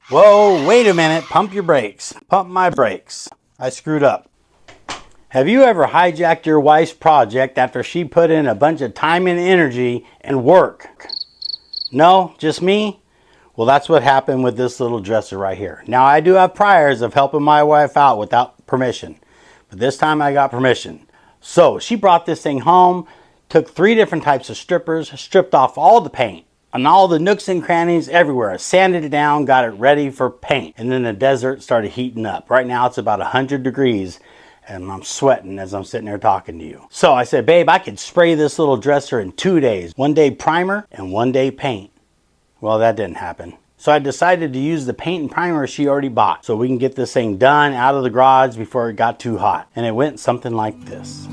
Whoa, wait a minute. Pump your brakes. Pump my brakes. I screwed up. Have you ever hijacked your wife's project after she put in a bunch of time and energy and work? No, just me? Well, that's what happened with this little dresser right here. Now, I do have priors of helping my wife out without permission, but this time I got permission. So she brought this thing home, took 3 different types of strippers, stripped off all the paint and all the nooks and crannies everywhere, sanded it down, got it ready for paint. And then the desert started heating up. Right now it's about 100 degrees and I'm sweating as I'm sitting here talking to you. So I said, babe, I could spray this little dresser in 2 days. 1 day primer and 1 day paint. Well, that didn't happen. So I decided to use the paint and primer she already bought so we can get this thing done out of the garage before it got too hot. And it went something like this.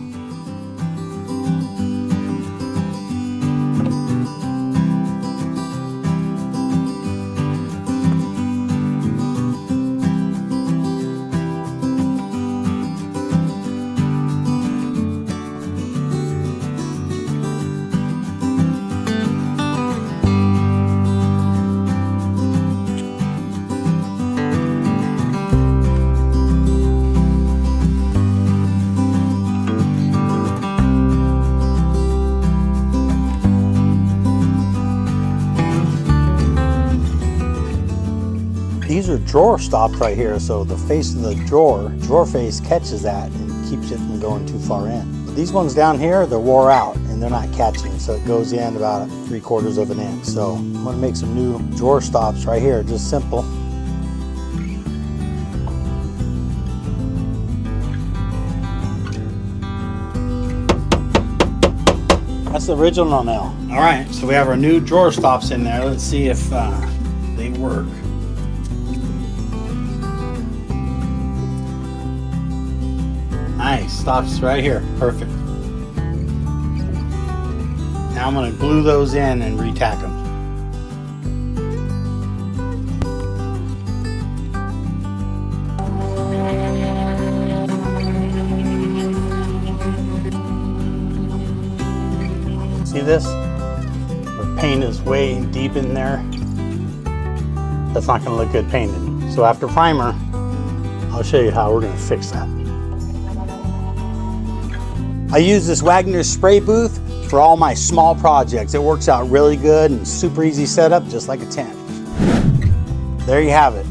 These are drawer stops right here, so the face of the drawer face catches that and keeps it from going too far in. But these ones down here, they're wore out and they're not catching, so it goes in about 3/4 of an inch. So I'm gonna make some new drawer stops right here, just simple. That's the original nail. All right, so we have our new drawer stops in there. Let's see if they work. Nice, stops right here, perfect. Now I'm gonna glue those in and retack them. See this? The paint is way deep in there. That's not gonna look good painted. So after primer, I'll show you how we're gonna fix that. I use this Wagner spray booth for all my small projects. It works out really good and super easy setup, just like a tent. There you have it.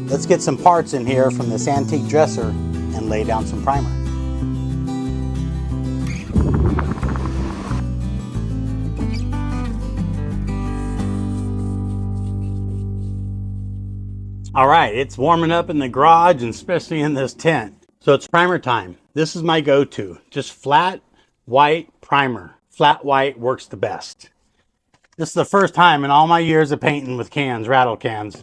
Let's get some parts in here from this antique dresser and lay down some primer. All right, it's warming up in the garage and especially in this tent. So it's primer time. This is my go-to, just flat white primer. Flat white works the best. This is the first time in all my years of painting with cans, rattle cans.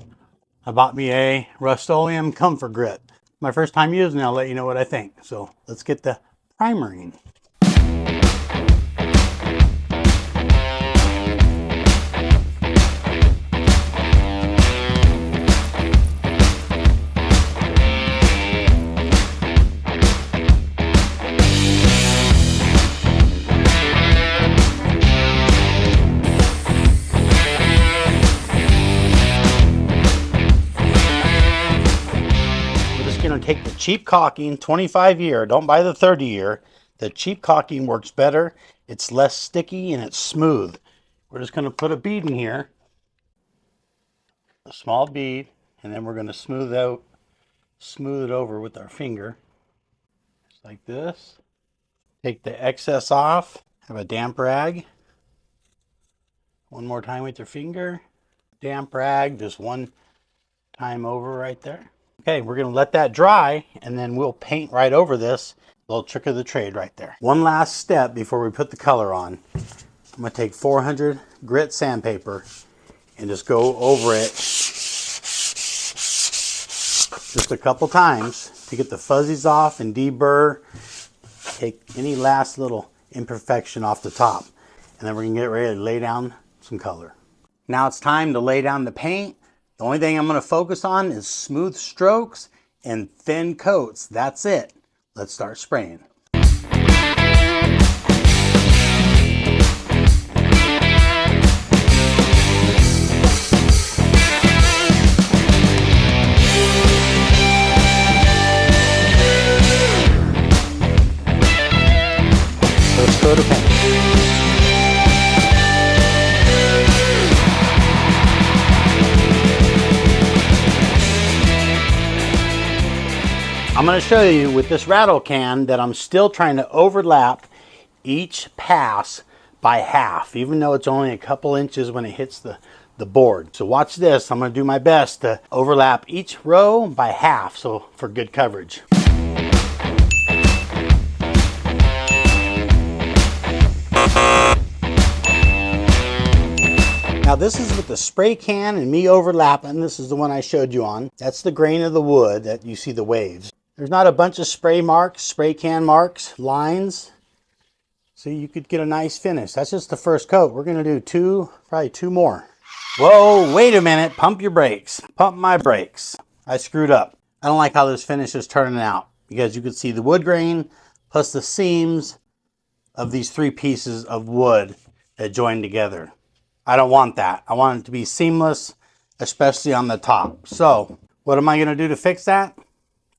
I bought me a Rust-Oleum Comfort Grit. My first time using it, I'll let you know what I think. So let's get the primering. Take the cheap caulking, 25 year, don't buy the 30 year. The cheap caulking works better, it's less sticky and it's smooth. We're just going to put a bead in here, a small bead, and then we're going to smooth it over with our finger, just like this. Take the excess off, have a damp rag. One more time with your finger, damp rag, just one time over right there. Okay, we're gonna let that dry and then we'll paint right over this. Little trick of the trade right there. One last step before we put the color on. I'm gonna take 400 grit sandpaper and just go over it just a couple times to get the fuzzies off and deburr, take any last little imperfection off the top. And then we're gonna get ready to lay down some color. Now it's time to lay down the paint. The only thing I'm going to focus on is smooth strokes and thin coats. That's it. Let's start spraying. coat of paint. I'm going to show you with this rattle can that I'm still trying to overlap each pass by half, even though it's only a couple inches when it hits the board. So watch this. I'm going to do my best to overlap each row by half, so for good coverage. Now this is with the spray can and me overlapping. This is the one I showed you on. That's the grain of the wood that you see the waves. There's not a bunch of spray marks, spray can marks, lines. So you could get a nice finish. That's just the first coat. We're going to do probably two more. Whoa, wait a minute. Pump your brakes. Pump my brakes. I screwed up. I don't like how this finish is turning out because you can see the wood grain plus the seams of these three pieces of wood that join together. I don't want that. I want it to be seamless, especially on the top. So what am I going to do to fix that?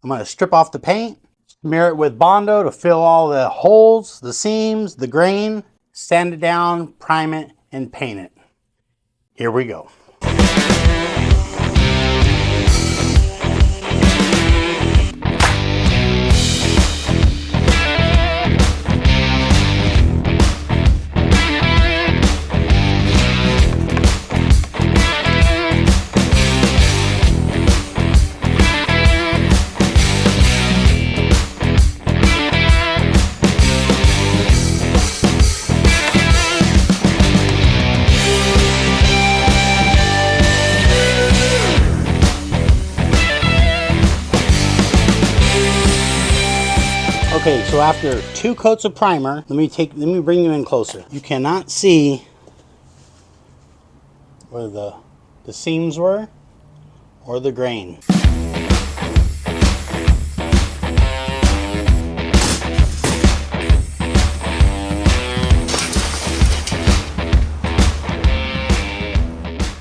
I'm going to strip off the paint, smear it with Bondo to fill all the holes, the seams, the grain, sand it down, prime it, and paint it. Here we go. Okay, so after two coats of primer, let me bring you in closer. You cannot see where the seams were or the grain.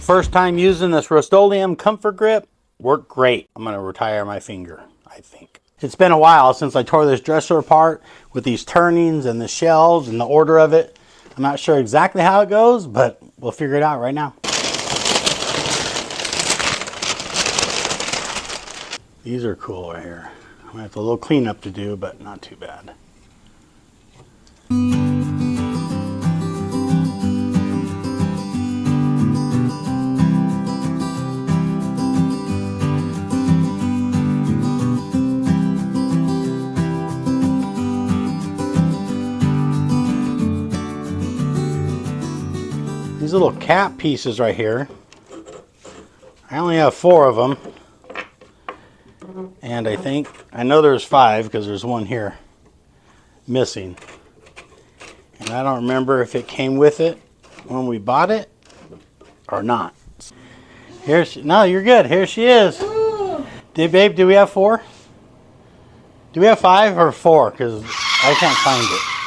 First time using this Rust-Oleum Comfort Grip, worked great. I'm gonna retire my finger, I think. It's been a while since I tore this dresser apart with these turnings and the shelves and the order of it. I'm not sure exactly how it goes, but we'll figure it out right now. These are cool right here. I'm gonna have a little cleanup to do, but not too bad. These little cap pieces right here, I only have 4 of them, and I know there's 5 because there's one here missing, and I don't remember if it came with it when we bought it or not. No, you're good. Here she is. Babe, do we have 4? Do we have 5 or 4? Because I can't find it.